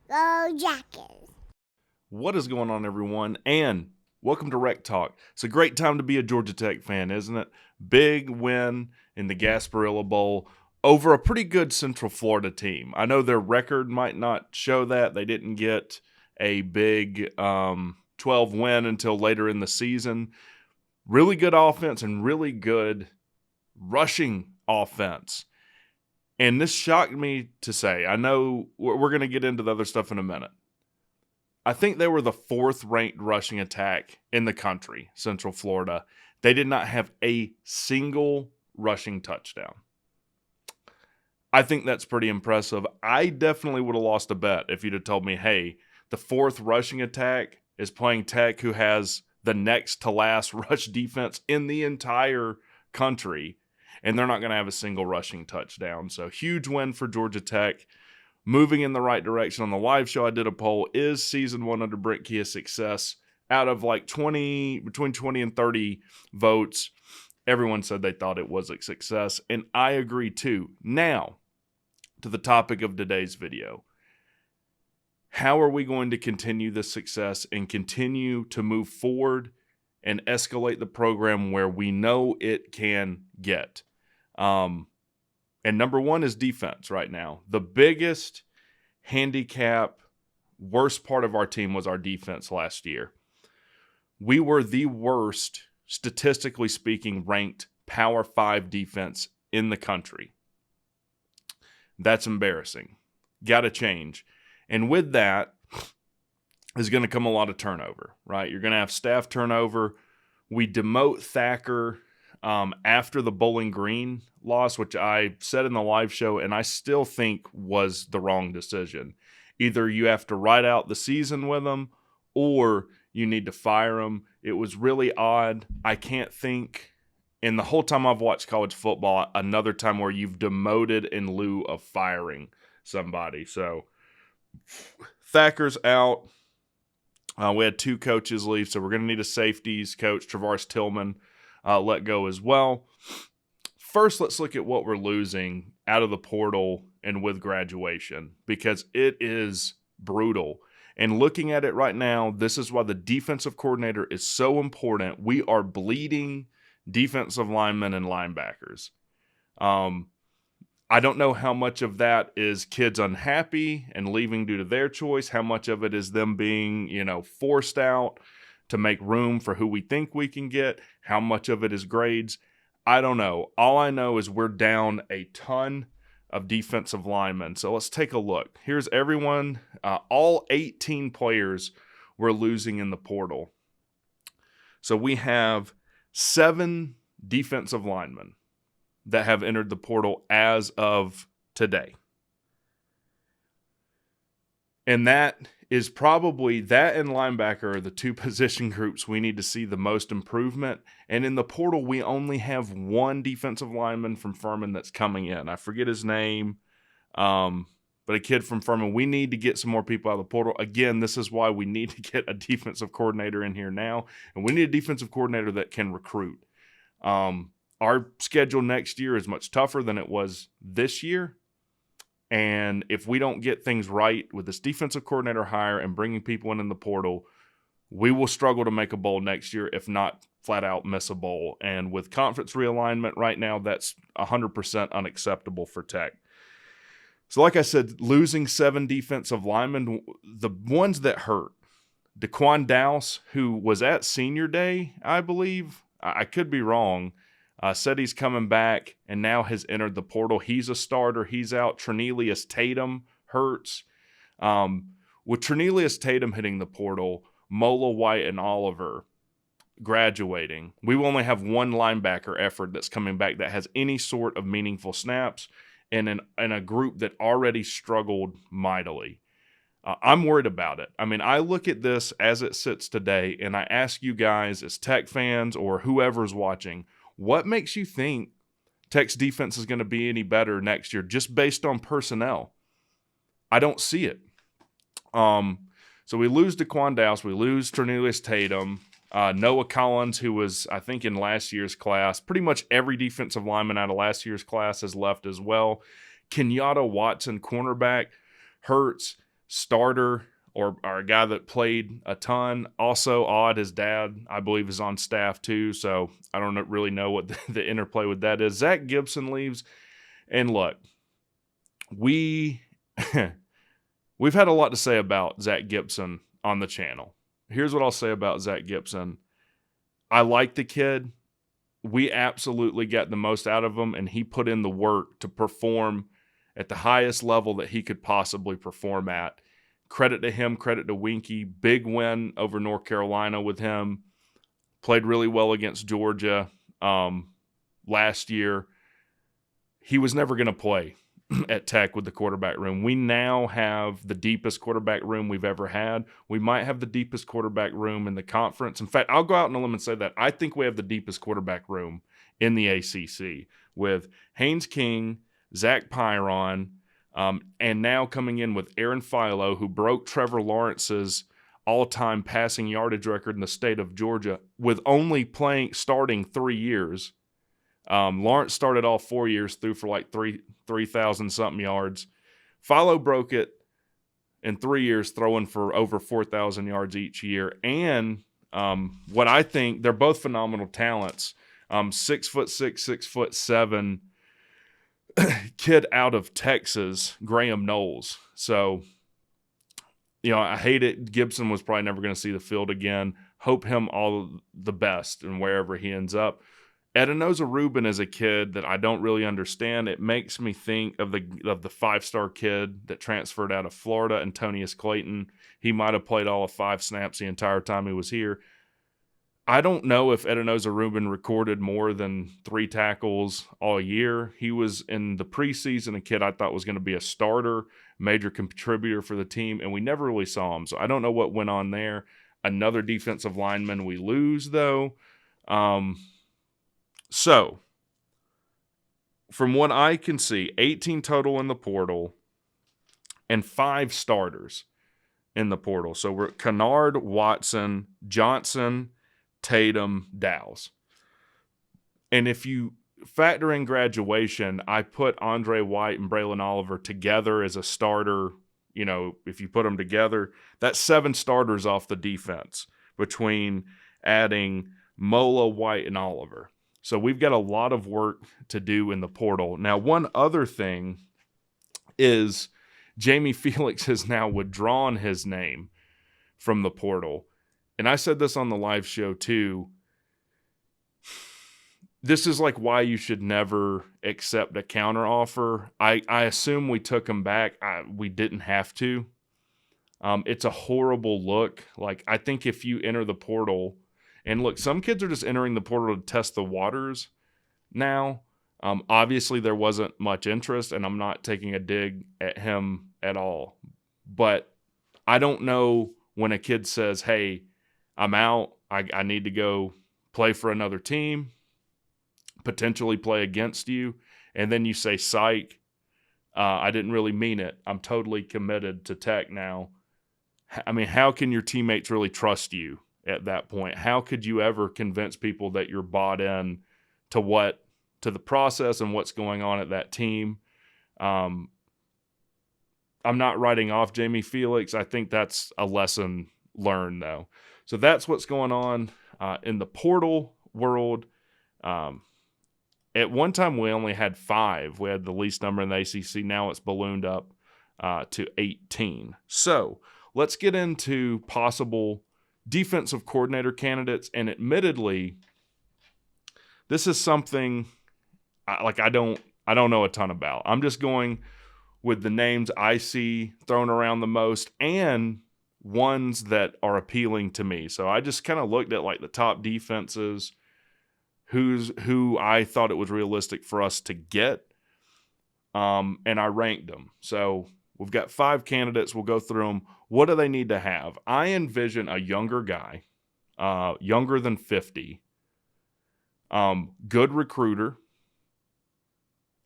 Go Jackets. What is going on, everyone? And welcome to WreckTalk. It's a great time to be a Georgia Tech fan, isn't it? Big win in the Gasparilla Bowl over a pretty good Central Florida team. I know their record might not show that. They didn't get a big 12 win until later in the season. Really good offense and really good rushing offense. And this shocked me to say. I know we're going to get into the other stuff in a minute. I think they were the fourth ranked rushing attack in the country, Central Florida. They did not have a single rushing touchdown. I think that's pretty impressive. I definitely would have lost a bet if you'd have told me, hey, the fourth rushing attack is playing Tech, who has the next to last rush defense in the entire country, and they're not going to have a single rushing touchdown. So huge win for Georgia Tech. Moving in the right direction. On the live show, I did a poll. Is season one under Brent Key a success? Out of like between 20 and 30 votes, everyone said they thought it was a success. And I agree too. Now, to the topic of today's video. How are we going to continue this success and continue to move forward and escalate the program where we know it can get? And number one is defense right now. The biggest handicap, worst part of our team was our defense last year. We were the worst, statistically speaking, ranked Power 5 defense in the country. That's embarrassing. Got to change. And with that is going to come a lot of turnover, right? You're going to have staff turnover. We demote Thacker after the Bowling Green loss, which I said in the live show, and I still think was the wrong decision. Either you have to ride out the season with him, or you need to fire him. It was really odd. I can't think, in the whole time I've watched college football, another time where you've demoted in lieu of firing somebody. So Thacker's out. We had two coaches leave, so we're going to need a safeties coach, Travaris Tillman, let go as well. First, let's look at what we're losing out of the portal and with graduation, because it is brutal. And looking at it right now, this is why the defensive coordinator is so important. We are bleeding defensive linemen and linebackers. I don't know how much of that is kids unhappy and leaving due to their choice, how much of it is them being, forced out to make room for who we think we can get, how much of it is grades. I don't know. All I know is we're down a ton of defensive linemen. So let's take a look. Here's everyone. All 18 players we're losing in the portal. So we have 7 defensive linemen that have entered the portal as of today. And that is probably, that and linebacker are the two position groups we need to see the most improvement. And in the portal, we only have one defensive lineman from Furman that's coming in. I forget his name, but a kid from Furman. We need to get some more people out of the portal. Again, this is why we need to get a defensive coordinator in here now. And we need a defensive coordinator that can recruit. Our schedule next year is much tougher than it was this year. And if we don't get things right with this defensive coordinator hire and bringing people in the portal, we will struggle to make a bowl next year, if not flat out miss a bowl. And with conference realignment right now, that's 100% unacceptable for Tech. So like I said, losing 7 defensive linemen, the ones that hurt, Daquan Dowse, who was at senior day, I believe, I could be wrong, said he's coming back and now has entered the portal. He's a starter. He's out. Trinelius Tatum hurts. With Trinelius Tatum hitting the portal, Mola, White, and Oliver graduating, we will only have one linebacker effort that's coming back that has any sort of meaningful snaps in a group that already struggled mightily. I'm worried about it. I mean, I look at this as it sits today, and I ask you guys as Tech fans or whoever's watching, what makes you think Tech's defense is going to be any better next year just based on personnel? I don't see it. So we lose Daquan Dowse. We lose Trinelius Tatum. Noah Collins, who was, I think, in last year's class. Pretty much every defensive lineman out of last year's class has left as well. Kenyatta Watson, cornerback, hurts. starter or a guy that played a ton. Also, Odd, his dad, I believe, is on staff too. So I don't really know what the interplay with that is. Zach Gibson leaves. And look, we've had a lot to say about Zach Gibson on the channel. Here's what I'll say about Zach Gibson. I like the kid. We absolutely got the most out of him, and he put in the work to perform at the highest level that he could possibly perform at. Credit to him, credit to Winky. Big win over North Carolina with him. Played really well against Georgia last year. He was never going to play at Tech with the quarterback room. We now have the deepest quarterback room we've ever had. We might have the deepest quarterback room in the conference. In fact, I'll go out on a limb and say that I think we have the deepest quarterback room in the ACC with Haynes King, Zach Pyron, and now coming in with Aaron Philo, who broke Trevor Lawrence's all-time passing yardage record in the state of Georgia with only starting 3 years. Lawrence started all 4 years, threw for like 3,000 something yards. Philo broke it in 3 years, throwing for over 4,000 yards each year. And what I think, they're both phenomenal talents. 6'6", 6'7" kid out of Texas, Graham Knowles. So, I hate it. Gibson was probably never going to see the field again. Hope him all the best and wherever he ends up. Edinoza Rubin is a kid that I don't really understand. It makes me think of the five-star kid that transferred out of Florida, Antonius Clayton. He might have played all of 5 snaps the entire time he was here. I don't know if Edinoza Rubin recorded more than 3 tackles all year. He was in the preseason a kid I thought was going to be a starter, major contributor for the team, and we never really saw him. So I don't know what went on there. Another defensive lineman we lose, though. So, from what I can see, 18 total in the portal and 5 starters in the portal. So, we're Kennard, Watson, Johnson, Tatum, Dowse. And if you factor in graduation, I put Andre White and Braylon Oliver together as a starter. If you put them together, that's 7 starters off the defense between adding Mola, White, and Oliver. So we've got a lot of work to do in the portal. Now, one other thing is Jamie Felix has now withdrawn his name from the portal. And I said this on the live show too. This is like why you should never accept a counteroffer. I assume we took him back. We didn't have to. It's a horrible look. Like, I think if you enter the portal, and look, some kids are just entering the portal to test the waters now. Obviously, there wasn't much interest, and I'm not taking a dig at him at all. But I don't know when a kid says, hey, I'm out, I need to go play for another team, potentially play against you, and then you say, psych, I didn't really mean it. I'm totally committed to Tech now. I mean, how can your teammates really trust you at that point? How could you ever convince people that you're bought in to the process and what's going on at that team? I'm not writing off Jamie Felix. I think that's a lesson learned, though. So that's what's going on in the portal world. At one time, we only had 5. We had the least number in the ACC. Now it's ballooned up to 18. So let's get into possible defensive coordinator candidates. And admittedly, this is something I don't know a ton about. I'm just going with the names I see thrown around the most and ones that are appealing to me. So I just kind of looked at like the top defenses, who I thought it was realistic for us to get, and I ranked them. So we've got 5 candidates. We'll go through them. What do they need to have? I envision a younger guy, younger than 50, good recruiter,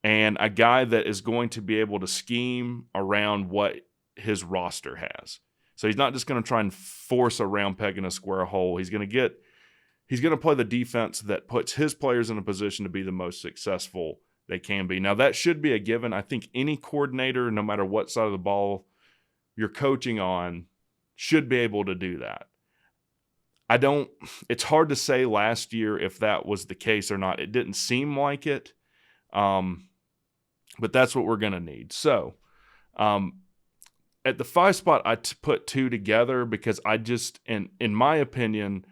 and a guy that is going to be able to scheme around what his roster has. So he's not just going to try and force a round peg in a square hole. He's going to play the defense that puts his players in a position to be the most successful they can be. Now, that should be a given. I think any coordinator, no matter what side of the ball you're coaching on should be able to do that. It's hard to say last year if that was the case or not. It didn't seem like it. But that's what we're going to need. So, at the 5 spot, I put 2 together because in my opinion,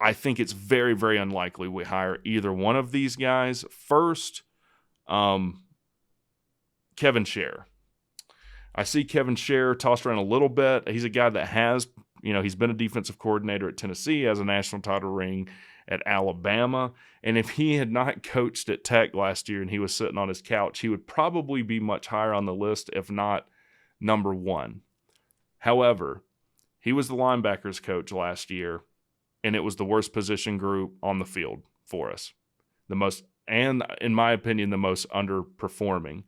I think it's very, very unlikely we hire either one of these guys. First, Kevin Scher. I see Kevin Scher tossed around a little bit. He's a guy that has, he's been a defensive coordinator at Tennessee, has a national title ring at Alabama. And if he had not coached at Tech last year and he was sitting on his couch, he would probably be much higher on the list, if not number 1. However, he was the linebackers coach last year, and it was the worst position group on the field for us. And in my opinion, the most underperforming.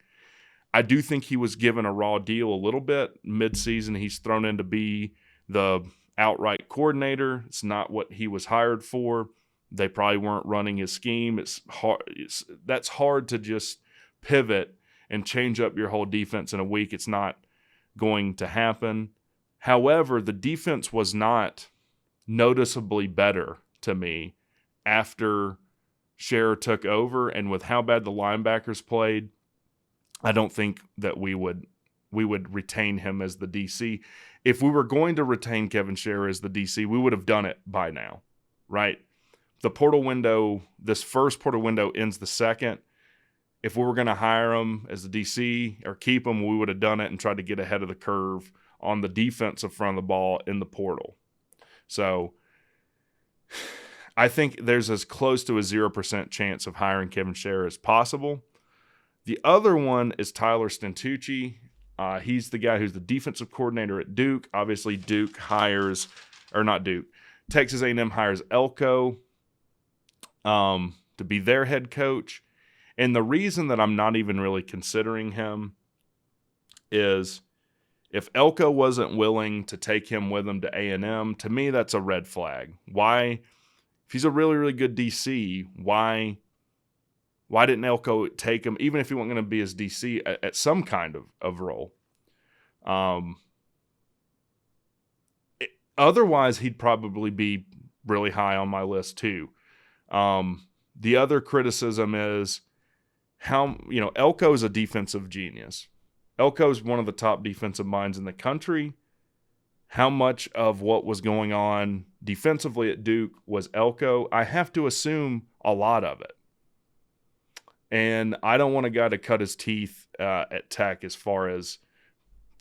I do think he was given a raw deal a little bit. Mid-season, he's thrown in to be the outright coordinator. It's not what he was hired for. They probably weren't running his scheme. It's hard. That's hard to just pivot and change up your whole defense in a week. It's not going to happen. However, the defense was not noticeably better to me after Scher took over, and with how bad the linebackers played, I don't think that we would retain him as the DC. If we were going to retain Kevin Scher as the DC, we would have done it by now, right? The portal window, this first portal window ends the 2nd. If we were going to hire him as the DC or keep him, we would have done it and tried to get ahead of the curve on the defensive front of the ball in the portal. So I think there's as close to a 0% chance of hiring Kevin Scher as possible. The other one is Tyler Stentucci. He's the guy who's the defensive coordinator at Duke. Obviously, Texas A&M hires Elko to be their head coach. And the reason that I'm not even really considering him is if Elko wasn't willing to take him with him to A&M, to me, that's a red flag. Why? If he's a really, really good DC, why didn't Elko take him, even if he wasn't going to be his DC, at some kind of role? Otherwise, he'd probably be really high on my list too. The other criticism is Elko is a defensive genius. Elko is one of the top defensive minds in the country. How much of what was going on defensively at Duke was Elko? I have to assume a lot of it. And I don't want a guy to cut his teeth at Tech as far as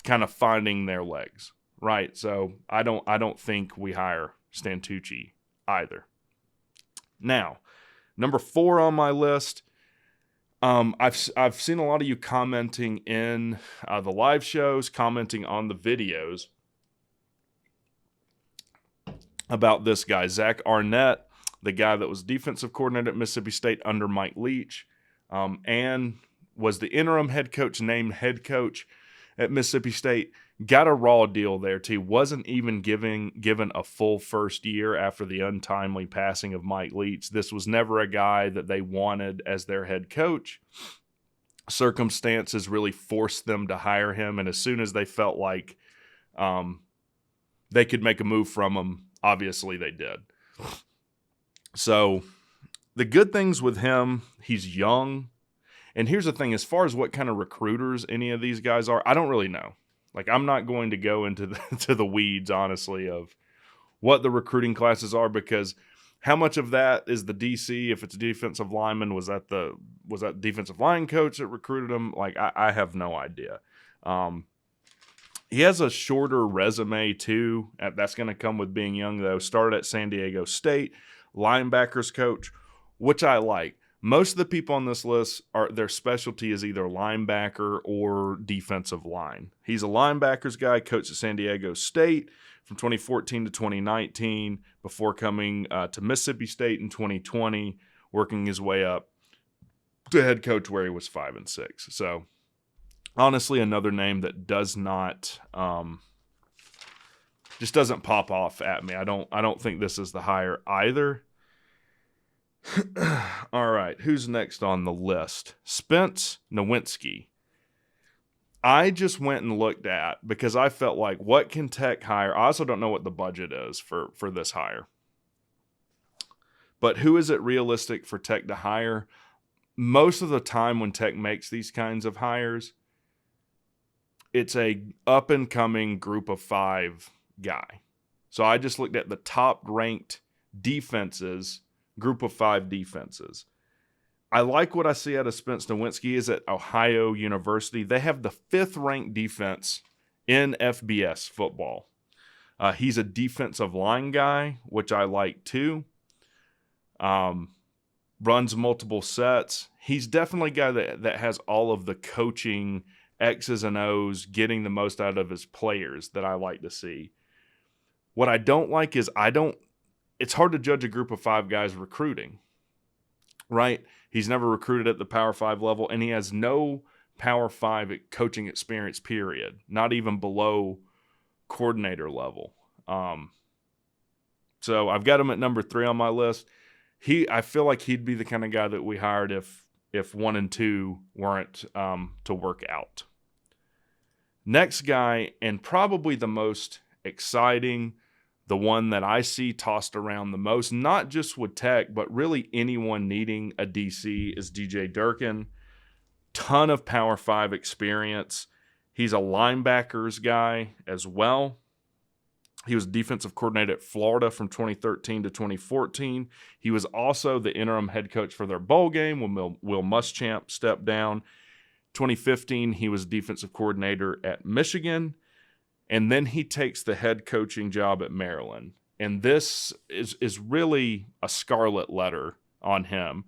kind of finding their legs, right? So I don't think we hire Stentucci either. Now, number 4 on my list. I've seen a lot of you commenting in the live shows, commenting on the videos about this guy, Zach Arnett, the guy that was defensive coordinator at Mississippi State under Mike Leach. And was the interim head coach named head coach at Mississippi State. Got a raw deal there, too. Wasn't even given a full first year after the untimely passing of Mike Leach. This was never a guy that they wanted as their head coach. Circumstances really forced them to hire him, and as soon as they felt like they could make a move from him, obviously they did. So the good things with him, he's young. And here's the thing, as far as what kind of recruiters any of these guys are, I don't really know. Like, I'm not going to go into the weeds, honestly, of what the recruiting classes are, because how much of that is the DC? If it's a defensive lineman, was that defensive line coach that recruited him? Like, I have no idea. He has a shorter resume, too. That's going to come with being young, though. Started at San Diego State, linebackers coach, which I like. Most of the people on this list, their specialty is either linebacker or defensive line. He's a linebackers guy, coached at San Diego State from 2014 to 2019 before coming to Mississippi State in 2020, working his way up to head coach where he was 5-6. So honestly, another name that does not just doesn't pop off at me. I don't think this is the hire either. All right, who's next on the list? Spence Nowinski. I just went and looked at, because I felt like, what can Tech hire? I also don't know what the budget is for this hire. But who is it realistic for Tech to hire? Most of the time when Tech makes these kinds of hires, it's a up-and-coming group of 5 guy. So I just looked at the top-ranked defenses, group of 5 defenses. I like what I see out of Spence Nowinski is at Ohio University. They have the 5th-ranked defense in FBS football. He's a defensive line guy, which I like too. Runs multiple sets. He's definitely a guy that has all of the coaching X's and O's, getting the most out of his players that I like to see. What I don't like is it's hard to judge a group of 5 guys recruiting, right? He's never recruited at the Power 5 level, and he has no Power 5 coaching experience, period. Not even below coordinator level. So I've got him at number 3 on my list. I feel like he'd be the kind of guy that we hired if 1 and 2 weren't to work out. Next guy, and probably the most exciting, the one that I see tossed around the most, not just with Tech, but really anyone needing a DC, is DJ Durkin. Ton of Power 5 experience. He's a linebackers guy as well. He was defensive coordinator at Florida from 2013 to 2014. He was also the interim head coach for their bowl game when Will Muschamp stepped down. 2015, he was defensive coordinator at Michigan. And then he takes the head coaching job at Maryland. And this is really a scarlet letter on him,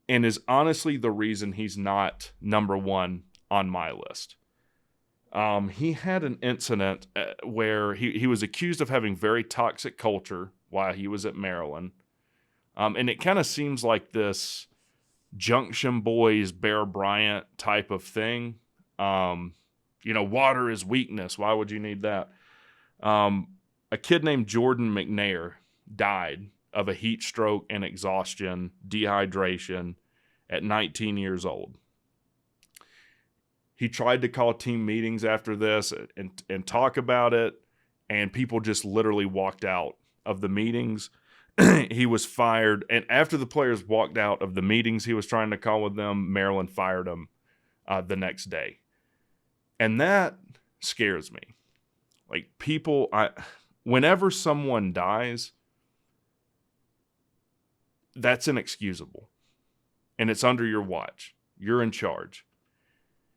and is honestly the reason he's not number 1 on my list. He had an incident where he was accused of having very toxic culture while he was at Maryland. And it kind of seems like this Junction Boys, Bear Bryant type of thing. Water is weakness. Why would you need that? A kid named Jordan McNair died of a heat stroke and exhaustion, dehydration at 19 years old. He tried to call team meetings after this and talk about it, and people just literally walked out of the meetings. He was fired, and after the players walked out of the meetings he was trying to call with them, Maryland fired him the next day. And that scares me. Like, whenever someone dies, that's inexcusable. And it's under your watch. You're in charge.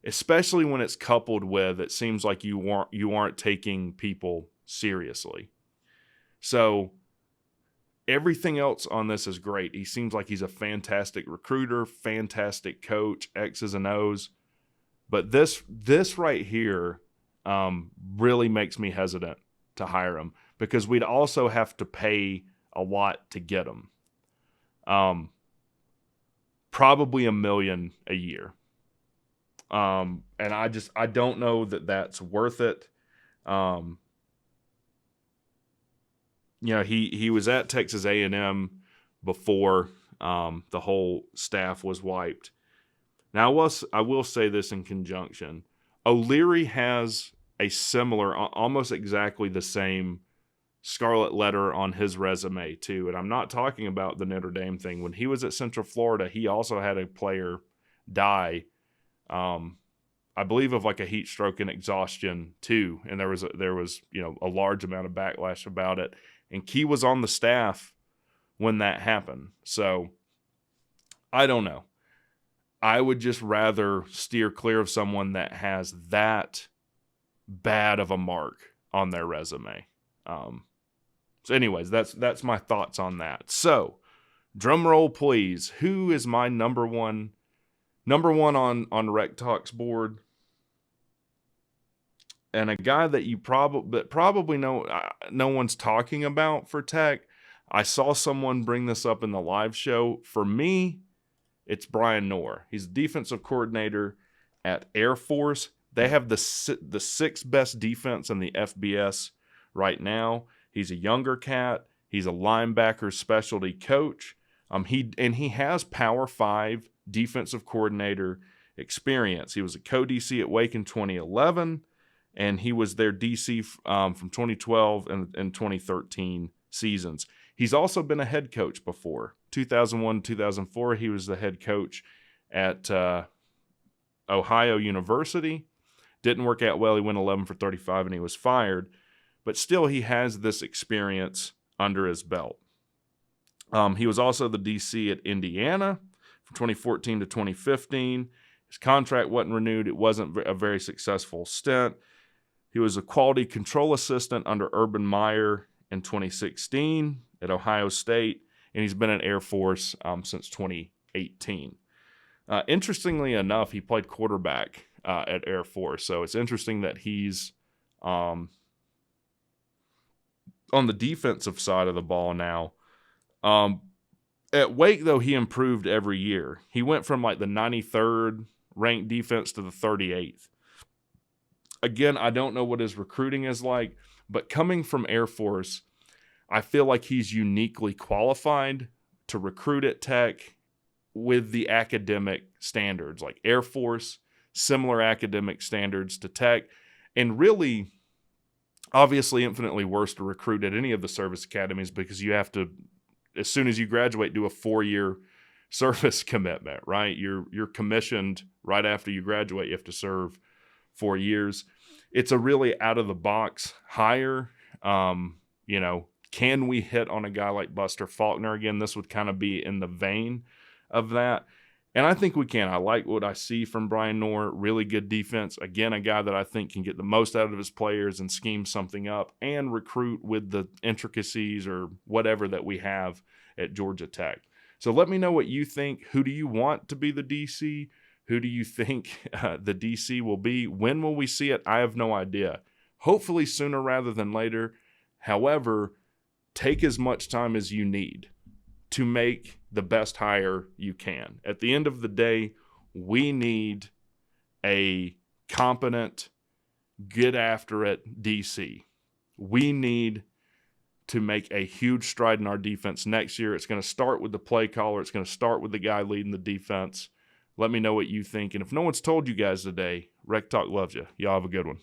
Especially when it's coupled with, it seems like you aren't taking people seriously. So everything else on this is great. He seems like he's a fantastic recruiter, fantastic coach, X's and O's. But this right here really makes me hesitant to hire him, because we'd also have to pay a lot to get him. Probably $1 million a year. And I don't know that that's worth it. He was at Texas A&M before the whole staff was wiped. Now, I will say this in conjunction. O'Leary has a similar, almost exactly the same scarlet letter on his resume too. And I'm not talking about the Notre Dame thing. When he was at Central Florida, he also had a player die, I believe, of like a heat stroke and exhaustion too. And there was a large amount of backlash about it. And Key was on the staff when that happened. So I don't know. I would just rather steer clear of someone that has that bad of a mark on their resume. So anyways, that's my thoughts on that. So, drum roll please. Who is my number one on WreckTalk's board? And a guy that you probably know no one's talking about for Tech. I saw someone bring this up in the live show. For me, it's Brian Noor. He's defensive coordinator at Air Force. They have the 6th best defense in the FBS right now. He's a younger cat. He's a linebacker specialty coach. He has Power 5 defensive coordinator experience. He was a co-DC at Wake in 2011, and he was their DC from 2012 and 2013 seasons. He's also been a head coach before. 2001, 2004, he was the head coach at Ohio University. Didn't work out well. He went 11 for 35 and he was fired. But still, he has this experience under his belt. He was also the DC at Indiana from 2014 to 2015. His contract wasn't renewed. It wasn't a very successful stint. He was a quality control assistant under Urban Meyer in 2016 at Ohio State, and he's been in Air Force since 2018. Interestingly enough, he played quarterback at Air Force, so it's interesting that he's on the defensive side of the ball now. At Wake, though, he improved every year. He went from like the 93rd ranked defense to the 38th. Again, I don't know what his recruiting is like, but coming from Air Force, I feel like he's uniquely qualified to recruit at Tech with the academic standards. Like Air Force, similar academic standards to Tech, and really, obviously, infinitely worse to recruit at any of the service academies because you have to, as soon as you graduate, do a 4-year service commitment, right? You're commissioned right after you graduate. You have to serve 4 years. It's a really out-of-the-box hire. Can we hit on a guy like Buster Faulkner again? This would kind of be in the vein of that. And I think we can. I like what I see from Brian Noor. Really good defense. Again, a guy that I think can get the most out of his players and scheme something up and recruit with the intricacies or whatever that we have at Georgia Tech. So let me know what you think. Who do you want to be the DC? Who do you think the DC will be? When will we see it? I have no idea. Hopefully sooner rather than later. However, take as much time as you need to make the best hire you can. At the end of the day, we need a competent, get after it DC. We need to make a huge stride in our defense next year. It's going to start with the play caller. It's going to start with the guy leading the defense. Let me know what you think. And if no one's told you guys today, WreckTalk loves you. Y'all have a good one.